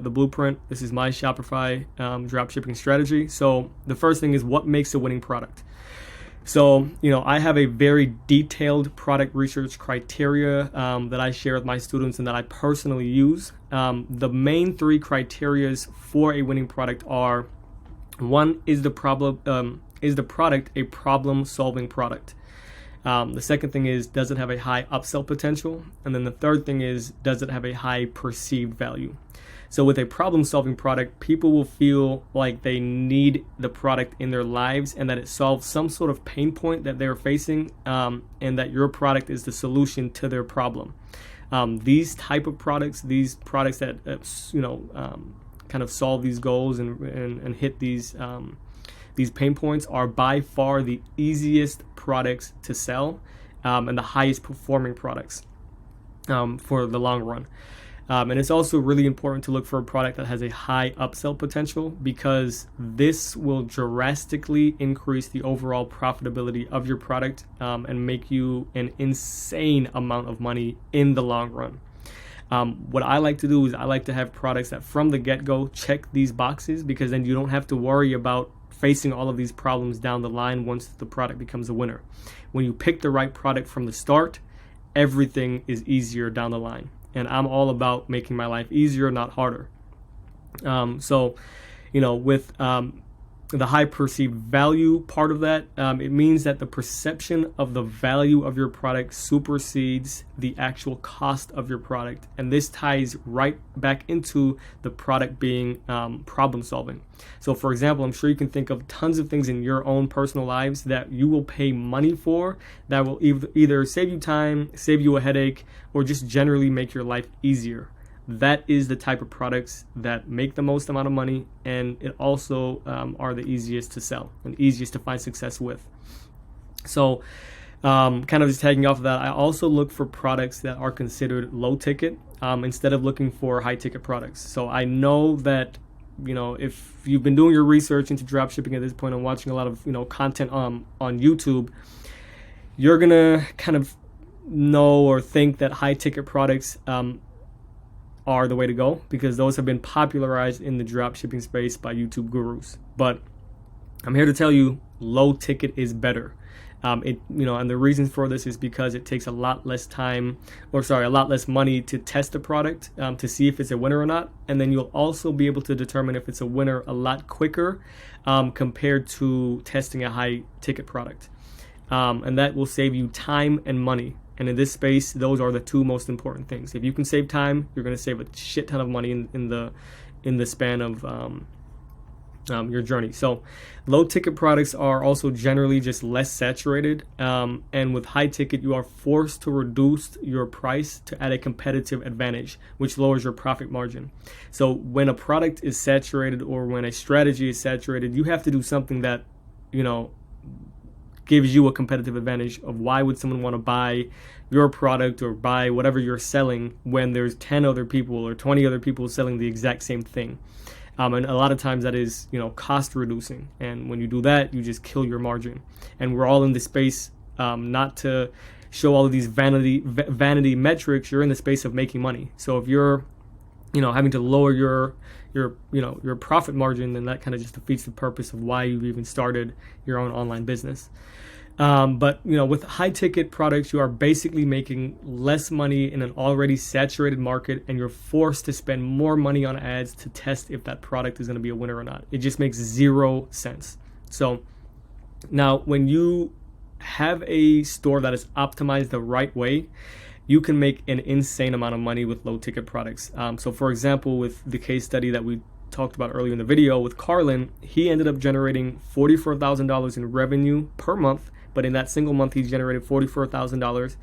the blueprint. This is my Shopify dropshipping strategy. So the first thing is, what makes a winning product? So, I have a very detailed product research criteria that I share with my students and that I personally use. The main three criterias for a winning product are: one, is the product a problem-solving product? The second thing is, does it have a high upsell potential? And then the third thing is, does it have a high perceived value? So with a problem-solving product, people will feel like they need the product in their lives and that it solves some sort of pain point that they're facing, and that your product is the solution to their problem. These type of products, these products that kind of solve these goals and hit these pain points, are by far the easiest products to sell, and the highest performing products for the long run. And it's also really important to look for a product that has a high upsell potential, because this will drastically increase the overall profitability of your product, and make you an insane amount of money in the long run. What I like to do is I like to have products that from the get-go check these boxes, because then you don't have to worry about facing all of these problems down the line once the product becomes a winner. When you pick the right product from the start, everything is easier down the line. And I'm all about making my life easier, not harder. With the high perceived value part of that, it means that the perception of the value of your product supersedes the actual cost of your product. And this ties right back into the product being problem solving. So for example, I'm sure you can think of tons of things in your own personal lives that you will pay money for that will either save you time, save you a headache, or just generally make your life easier. That is the type of products that make the most amount of money, and it also are the easiest to sell and easiest to find success with. So kind of just tagging off of that, I also look for products that are considered low ticket instead of looking for high ticket products. So I know that, if you've been doing your research into dropshipping at this point and watching a lot of, content on YouTube, you're going to kind of know or think that high ticket products are the way to go, because those have been popularized in the dropshipping space by YouTube gurus. But I'm here to tell you, low ticket is better. And the reason for this is because it takes a lot less money to test the product to see if it's a winner or not. And then you'll also be able to determine if it's a winner a lot quicker compared to testing a high ticket product. And that will save you time and money. And in this space, those are the two most important things. If you can save time, you're going to save a shit ton of money in the span of your journey. So low ticket products are also generally just less saturated. And with high ticket, you are forced to reduce your price to add a competitive advantage, which lowers your profit margin. So when a product is saturated, or when a strategy is saturated, you have to do something that, gives you a competitive advantage. Of why would someone want to buy your product or buy whatever you're selling when there's 10 other people or 20 other people selling the exact same thing? And a lot of times that is, cost reducing. And when you do that, you just kill your margin. And we're all in the space not to show all of these vanity metrics. You're in the space of making money. So if you're, having to lower your profit margin, then that kind of just defeats the purpose of why you've even started your own online business. But with high ticket products, you are basically making less money in an already saturated market, and you're forced to spend more money on ads to test if that product is going to be a winner or not. It just makes zero sense. So now when you have a store that is optimized the right way, you can make an insane amount of money with low ticket products. So for example, with the case study that we talked about earlier in the video with Carlin, he ended up generating $44,000 in revenue per month. But in that single month, he generated $44,000,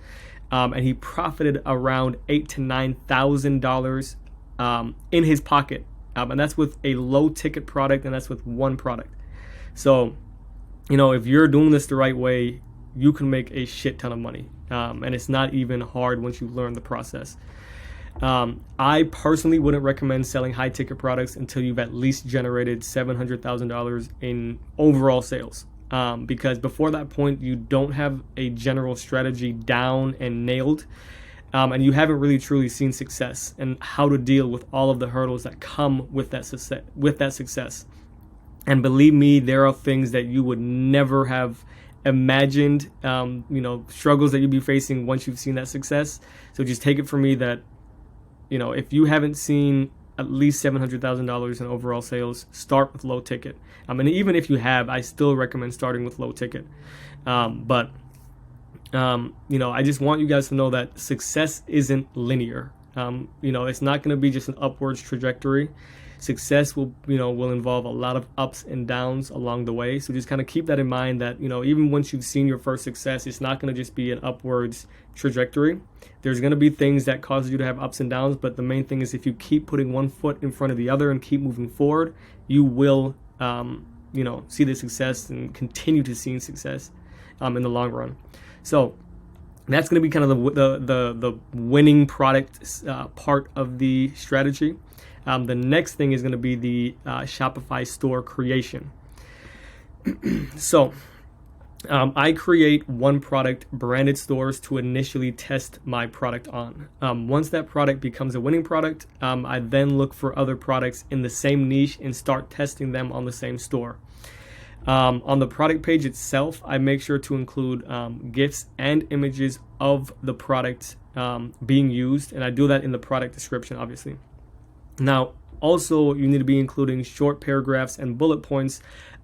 and he profited around $8,000 to $9,000 in his pocket, and that's with a low ticket product, and that's with one product. So, if you're doing this the right way, you can make a shit ton of money, and it's not even hard once you learn the process. I personally wouldn't recommend selling high ticket products until you've at least generated $700,000 in overall sales. Because before that point, you don't have a general strategy down and nailed. and you haven't really truly seen success and how to deal with all of the hurdles that come with that success. And believe me, there are things that you would never have imagined, struggles that you'd be facing once you've seen that success. So just take it from me that, if you haven't seen at least $700,000 in overall sales, start with low ticket. And even if you have, I still recommend starting with low ticket. But I just want you guys to know that success isn't linear. It's not going to be just an upwards trajectory. Success will involve a lot of ups and downs along the way. So just kind of keep that in mind that, even once you've seen your first success, it's not going to just be an upwards trajectory. There's going to be things that cause you to have ups and downs. But the main thing is if you keep putting one foot in front of the other and keep moving forward, you will, see the success and continue to see success in the long run. So that's going to be kind of the winning product part of the strategy. The next thing is going to be the Shopify store creation. So I create one product branded stores to initially test my product on. Once that product becomes a winning product, I then look for other products in the same niche and start testing them on the same store. On the product page itself, I make sure to include GIFs and images of the product being used, and I do that in the product description, obviously. Now, also, you need to be including short paragraphs and bullet points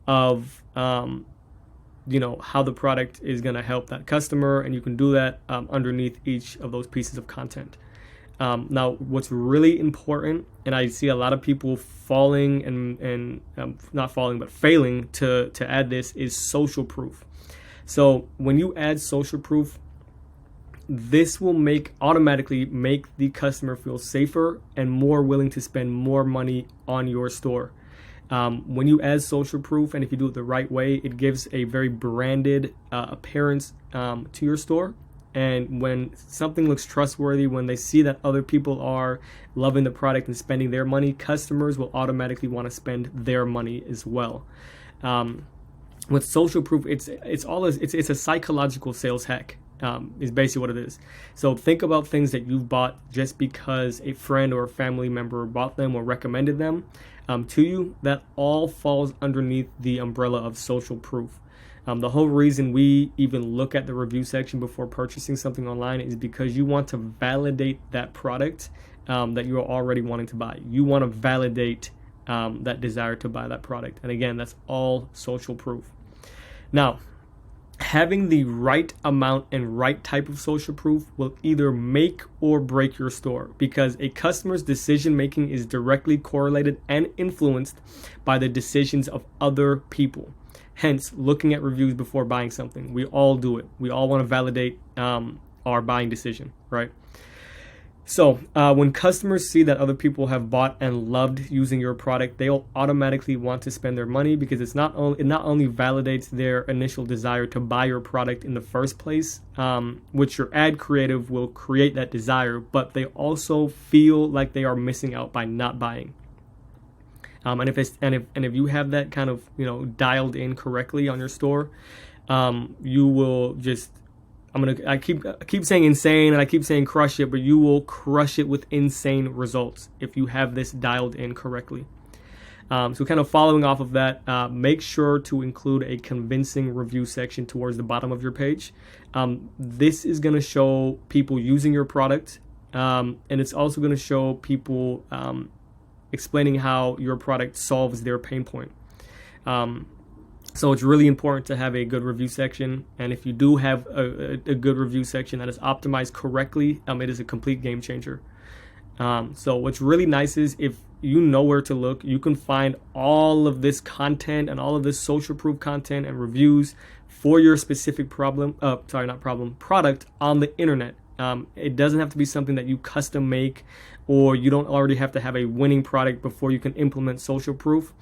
of, how the product is going to help that customer, and you can do that underneath each of those pieces of content. Now, what's really important, and I see a lot of people falling and not falling, but failing to add this, is social proof. So when you add social proof, this will automatically make the customer feel safer and more willing to spend more money on your store. When you add social proof, and if you do it the right way, it gives a very branded appearance to your store. And when something looks trustworthy, when they see that other people are loving the product and spending their money, customers will automatically want to spend their money as well. With social proof, it's a psychological sales hack. Is basically what it is. So think about things that you've bought just because a friend or a family member bought them or recommended them to you. That all falls underneath the umbrella of social proof. The whole reason we even look at the review section before purchasing something online is because you want to validate that product that you are already wanting to buy. You want to validate that desire to buy that product. And again, that's all social proof. Now, having the right amount and right type of social proof will either make or break your store, because a customer's decision making is directly correlated and influenced by the decisions of other people. Hence, looking at reviews before buying something. We all do it. We all want to validate our buying decision, right? So when customers see that other people have bought and loved using your product, they'll automatically want to spend their money, because it not only validates their initial desire to buy your product in the first place, which your ad creative will create that desire, but they also feel like they are missing out by not buying. And if you have that kind of dialed in correctly on your store, you will just I keep saying insane and I keep saying crush it, but you will crush it with insane results if you have this dialed in correctly. So kind of following off of that, make sure to include a convincing review section towards the bottom of your page. This is going to show people using your product, and it's also going to show people explaining how your product solves their pain point. So it's really important to have a good review section, and if you do have a good review section that is optimized correctly, it is a complete game changer. So what's really nice is if you know where to look, you can find all of this content and all of this social proof content and reviews for your specific product on the internet. It doesn't have to be something that you custom make, or you don't already have to have a winning product before you can implement social proof.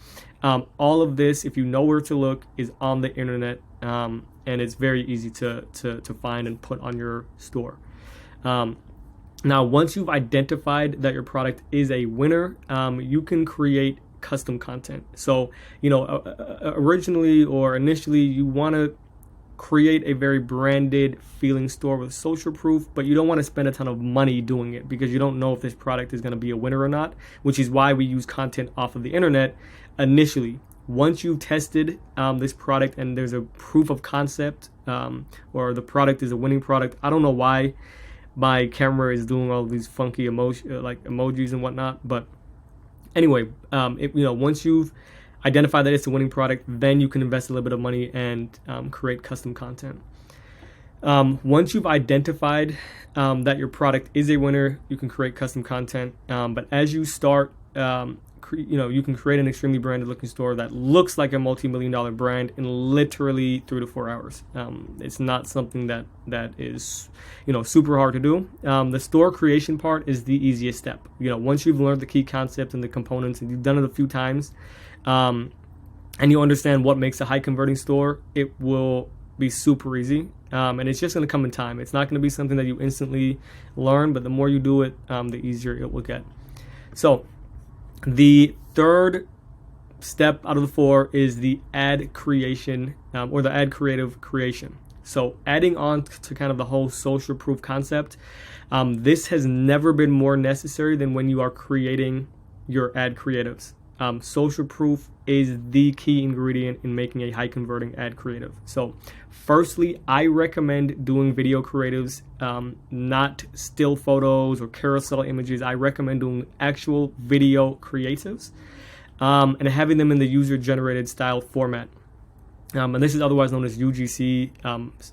All of this, if you know where to look, is on the internet, and it's very easy to find and put on your store. Now, once you've identified that your product is a winner, you can create custom content. So, originally or initially, you want to create a very branded feeling store with social proof, but you don't want to spend a ton of money doing it because you don't know if this product is going to be a winner or not, which is why we use content off of the internet initially. Once you've tested this product and there's a proof of concept, or the product is a winning product. I don't know why my camera is doing all these funky emojis and whatnot, but anyway, once you've identified that it's a winning product, then you can invest a little bit of money and create custom content. Once you've identified that your product is a winner, you can create custom content. But as you start, you can create an extremely branded looking store that looks like a multi-million-dollar brand in literally 3 to 4 hours. It's not something that is, super hard to do. The store creation part is the easiest step. Once you've learned the key concepts and the components and you've done it a few times, and you understand what makes a high converting store, it will be super easy. And it's just going to come in time. It's not going to be something that you instantly learn, but the more you do it, the easier it will get. So the third step out of the 4 is the ad creation, or the ad creative creation. So adding on to kind of the whole social proof concept, this has never been more necessary than when you are creating your ad creatives. Social proof is the key ingredient in making a high converting ad creative. So firstly, I recommend doing video creatives, not still photos or carousel images. I recommend doing actual video creatives, and having them in the user generated style format. And this is otherwise known as UGC,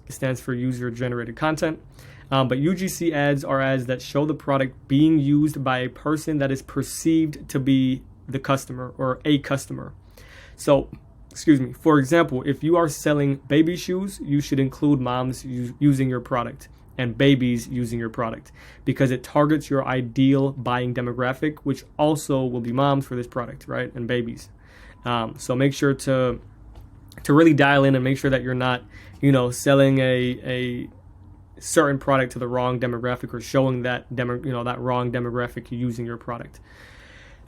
stands for user generated content. But UGC ads are ads that show the product being used by a person that is perceived to be the customer or a customer. So, for example, if you are selling baby shoes, you should include moms using your product and babies using your product because it targets your ideal buying demographic, which also will be moms for this product, right? And babies. So make sure to really dial in and make sure that you're not, selling a certain product to the wrong demographic or showing that that wrong demographic using your product.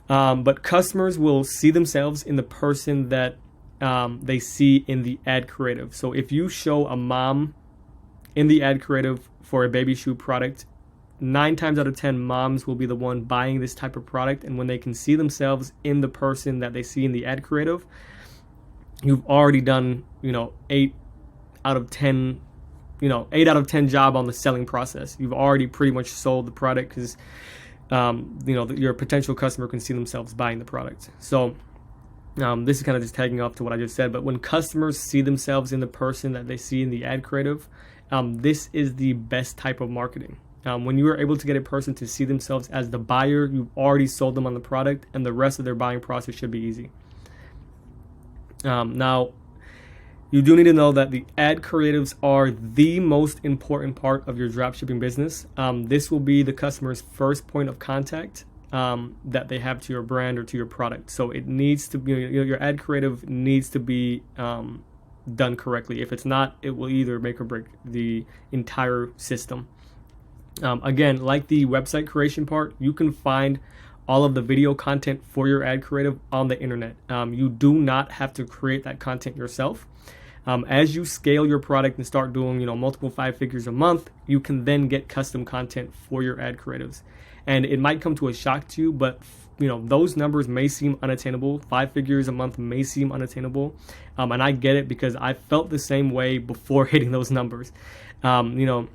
But customers will see themselves in the person that they see in the ad creative. So if you show a mom in the ad creative for a baby shoe product, 9 times out of 10 moms will be the one buying this type of product. And when they can see themselves in the person that they see in the ad creative, you've already done 8 out of 10 job on the selling process. You've already pretty much sold the product because your potential customer can see themselves buying the product. So this is kind of just tagging off to what I just said, but when customers see themselves in the person that they see in the ad creative, this is the best type of marketing. When you are able to get a person to see themselves as the buyer, you've already sold them on the product, and the rest of their buying process should be easy. Now, you do need to know that the ad creatives are the most important part of your dropshipping business. This will be the customer's first point of contact that they have to your brand or to your product. So it needs to be, your ad creative needs to be done correctly. If it's not, it will either make or break the entire system. Again, like the website creation part, you can find all of the video content for your ad creative on the internet. You do not have to create that content yourself. As you scale your product and start doing, multiple 5 figures a month, you can then get custom content for your ad creatives. And it might come to a shock to you, but those numbers may seem unattainable. 5 figures a month may seem unattainable. And I get it because I felt the same way before hitting those numbers. I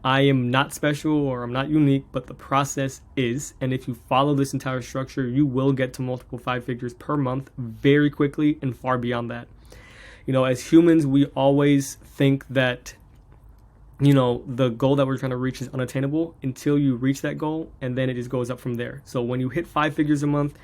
am not special or I'm not unique, but the process is. And if you follow this entire structure, you will get to multiple 5 figures per month very quickly and far beyond that. As humans, we always think that, the goal that we're trying to reach is unattainable until you reach that goal, and then it just goes up from there. So when you hit 5 figures a month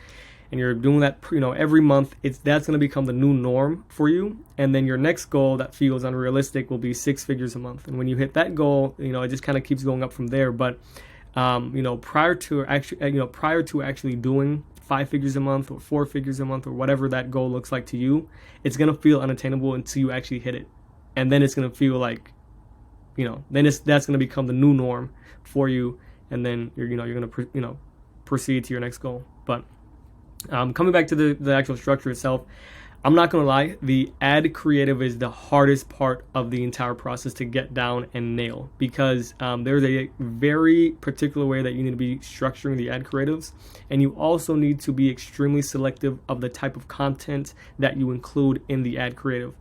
and you're doing that, every month, that's going to become the new norm for you. And then your next goal that feels unrealistic will be 6 figures a month. And when you hit that goal, it just kind of keeps going up from there. But, prior to actually doing 5 figures a month or 4 figures a month or whatever that goal looks like to you, it's going to feel unattainable until you actually hit it. And then it's going to feel like, that's going to become the new norm for you. And then you're going to, proceed to your next goal. But coming back to the actual structure itself, I'm not gonna lie, the ad creative is the hardest part of the entire process to get down and nail, because there's a very particular way that you need to be structuring the ad creatives, and you also need to be extremely selective of the type of content that you include in the ad creative.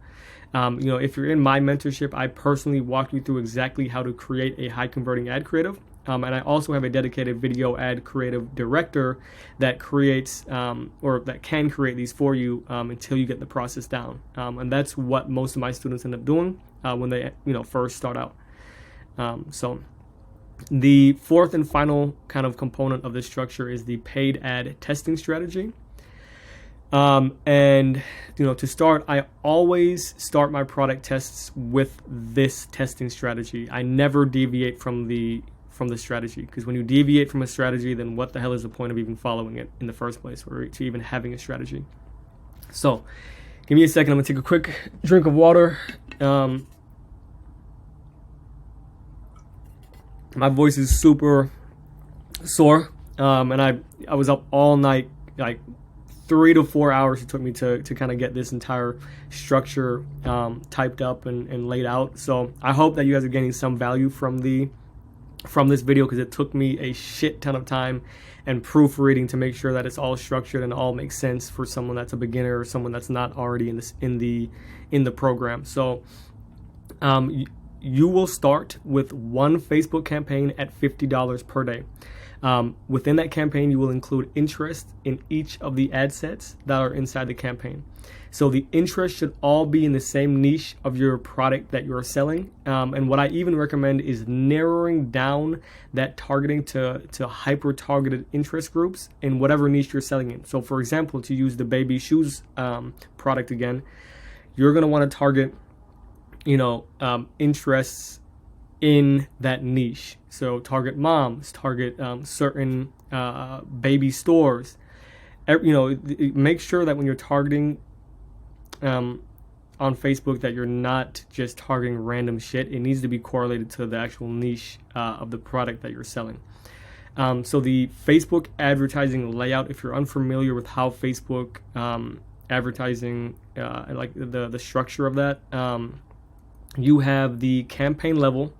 If you're in my mentorship, I personally walk you through exactly how to create a high converting ad creative. And I also have a dedicated video ad creative director that creates or that can create these for you until you get the process down. And that's what most of my students end up doing when they first start out. So the fourth and final kind of component of this structure is the paid ad testing strategy. To start, I always start my product tests with this testing strategy. I never deviate from the strategy, because when you deviate from a strategy, then what the hell is the point of even following it in the first place, or to even having a strategy? So give me a second. I'm gonna take a quick drink of water. My voice is super sore, and I was up all night, like 3 to 4 hours it took me to kind of get this entire structure typed up and laid out. So I hope that you guys are getting some value from this video, because it took me a shit ton of time and proofreading to make sure that it's all structured and all makes sense for someone that's a beginner or someone that's not already in the program. So you will start with one Facebook campaign at $50 per day. Within that campaign, you will include interest in each of the ad sets that are inside the campaign. So the interest should all be in the same niche of your product that you're selling. And what I even recommend is narrowing down that targeting to hyper-targeted interest groups in whatever niche you're selling in. So for example, to use the baby shoes product again, you're going to want to target, interests in that niche. So target moms, target certain baby stores. Make sure that when you're targeting on Facebook that you're not just targeting random shit. It needs to be correlated to the actual niche of the product that you're selling. So the Facebook advertising layout, if you're unfamiliar with how Facebook advertising, like the structure of that, you have the campaign level.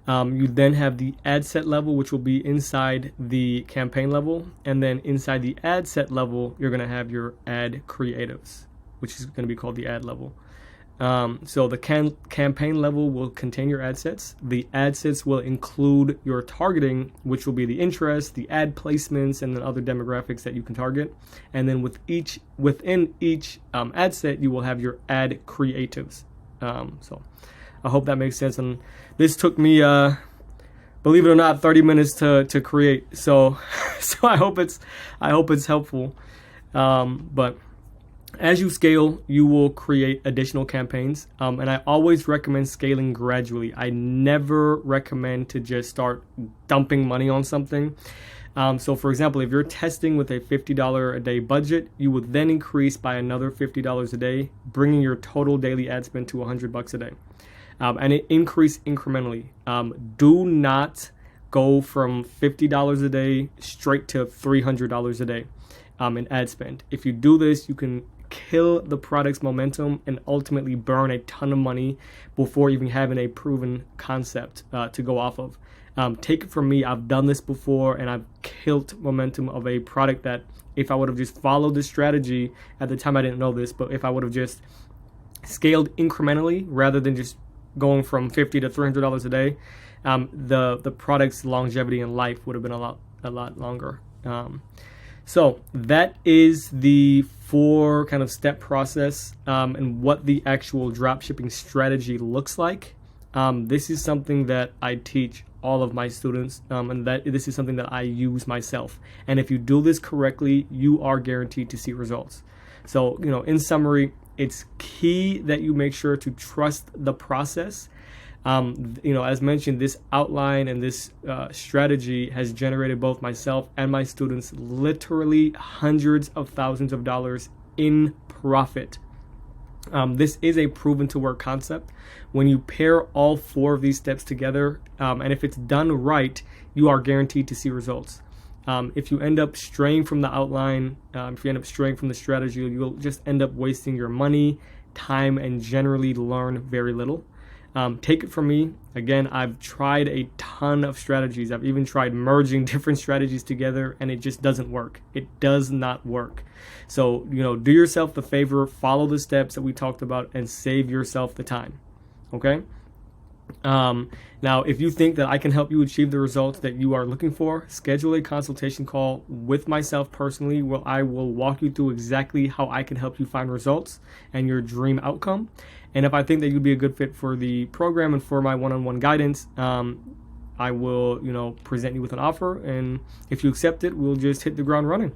You then have the ad set level, which will be inside the campaign level. And then inside the ad set level, you're going to have your ad creatives, which is going to be called the ad level. So the campaign level will contain your ad sets. The ad sets will include your targeting, which will be the interest, the ad placements, and then other demographics that you can target. And then within each ad set, you will have your ad creatives. So I hope that makes sense. And this took me, believe it or not, 30 minutes to create. So I hope it's helpful. But as you scale, you will create additional campaigns. And I always recommend scaling gradually. I never recommend to just start dumping money on something. So for example, if you're testing with a $50 a day budget, you would then increase by another $50 a day, bringing your total daily ad spend to $100 a day. And it increase incrementally. Do not go from $50 a day straight to $300 a day in ad spend. If you do this, you can kill the product's momentum and ultimately burn a ton of money before even having a proven concept to go off of. Take it from me, I've done this before and I've killed momentum of a product that if I would have just followed this strategy, at the time I didn't know this, but if I would have just scaled incrementally rather than just going from $50 to $300 a day, the product's longevity in life would have been a lot longer. So that is the 4 kind of step process and what the actual dropshipping strategy looks like. This is something that I teach all of my students, and that this is something that I use myself. And if you do this correctly, you are guaranteed to see results. So, in summary, it's key that you make sure to trust the process. As mentioned, this outline and this strategy has generated both myself and my students literally hundreds of thousands of dollars in profit. This is a proven to work concept. When you pair all 4 of these steps together, and if it's done right, you are guaranteed to see results. If you end up straying from the outline, if you end up straying from the strategy, you'll just end up wasting your money, time, and generally learn very little. Take it from me. Again, I've tried a ton of strategies. I've even tried merging different strategies together, and it just doesn't work. It does not work. So, do yourself the favor, follow the steps that we talked about, and save yourself the time. Okay? Now, if you think that I can help you achieve the results that you are looking for, schedule a consultation call with myself personally, where I will walk you through exactly how I can help you find results and your dream outcome. And if I think that you'd be a good fit for the program and for my one-on-one guidance, I will, present you with an offer. And if you accept it, we'll just hit the ground running.